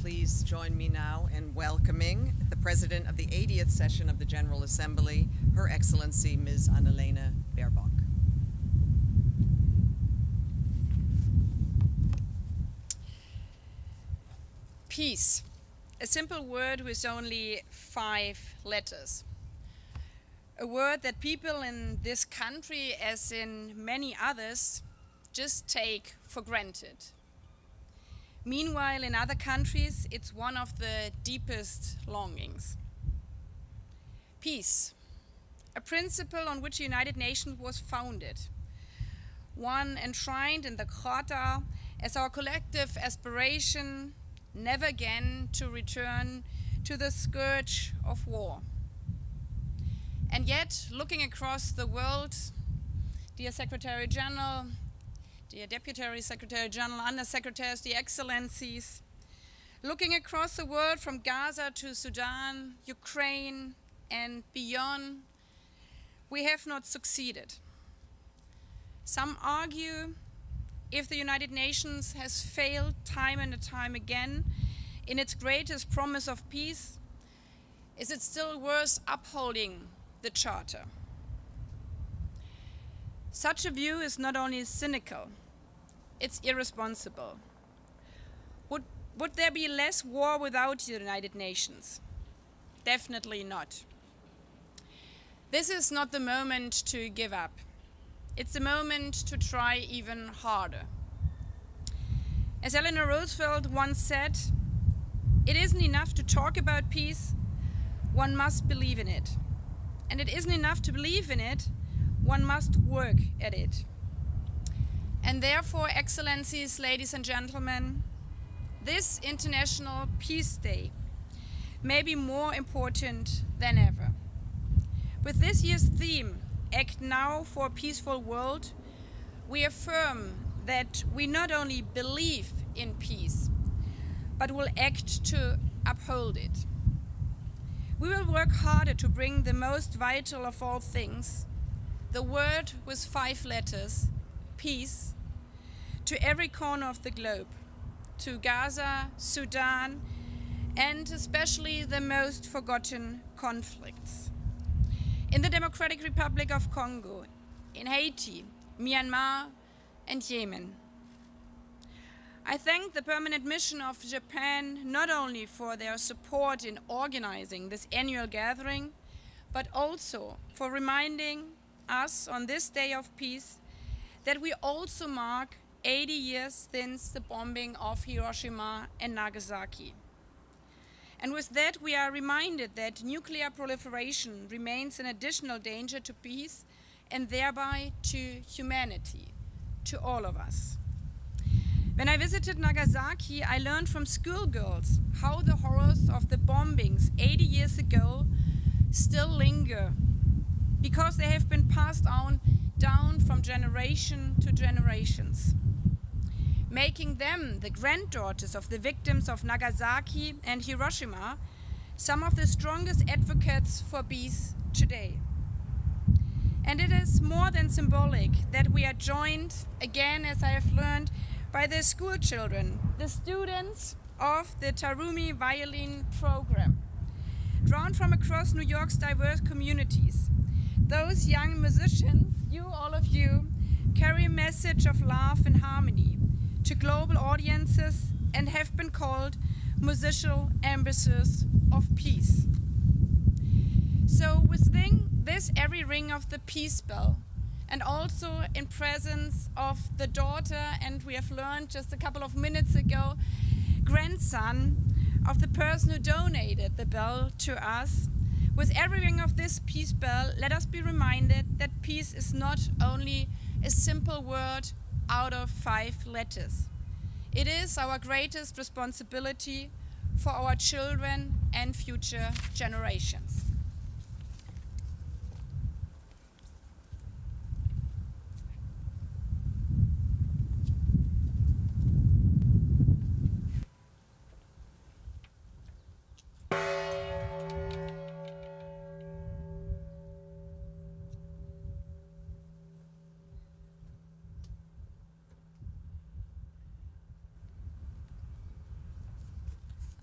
please join me now in welcoming the President of the 80th session of the General Assembly, Her Excellency Ms. Annalena Baerbock. Peace, a simple word with only 5 letters. A word that people in this country, as in many others, just take for granted. Meanwhile, in other countries, it's one of the deepest longings. Peace, a principle on which the United Nations was founded, one enshrined in the Charter as our collective aspiration never again to return to the scourge of war. And yet, looking across the world, dear Secretary General, dear Deputy Secretary General, Undersecretaries, dear Excellencies, looking across the world from Gaza to Sudan, Ukraine, and beyond, we have not succeeded. Some argue if the United Nations has failed time and time again in its greatest promise of peace, is it still worth upholding the Charter? Such a view is not only cynical, it's irresponsible. Would there be less war without the United Nations? Definitely not. This is not the moment to give up. It's the moment to try even harder. As Eleanor Roosevelt once said, it isn't enough to talk about peace, one must believe in it. And it isn't enough to believe in it, one must work at it. And therefore, Excellencies, ladies and gentlemen, this International Peace Day may be more important than ever. With this year's theme, Act Now for a Peaceful World, we affirm that we not only believe in peace, but will act to uphold it. We will work harder to bring the most vital of all things, the word with 5 letters, peace, to every corner of the globe, to Gaza, Sudan, and especially the most forgotten conflicts. In the Democratic Republic of Congo, in Haiti, Myanmar, and Yemen. I thank the permanent mission of Japan not only for their support in organizing this annual gathering, but also for reminding us on this day of peace that we also mark 80 years since the bombing of Hiroshima and Nagasaki. And with that, we are reminded that nuclear proliferation remains an additional danger to peace and thereby to humanity, to all of us. When I visited Nagasaki, I learned from schoolgirls how the horrors of the bombings 80 years ago still linger, because they have been passed down from generation to generations, making them, the granddaughters of the victims of Nagasaki and Hiroshima, some of the strongest advocates for peace today. And it is more than symbolic that we are joined, again, as I have learned, by the school children, the students of the Tarumi violin program, drawn from across New York's diverse communities. Those young musicians, all of you, carry a message of love and harmony to global audiences and have been called musical ambassadors of peace. So within this every ring of the peace bell, and also in presence of the daughter, and we have learned just a couple of minutes ago, grandson of the person who donated the bell to us, with every ring of this peace bell, let us be reminded that peace is not only a simple word out of 5 letters. It is our greatest responsibility for our children and future generations.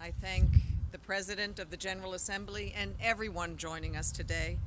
I thank the President of the General Assembly and everyone joining us today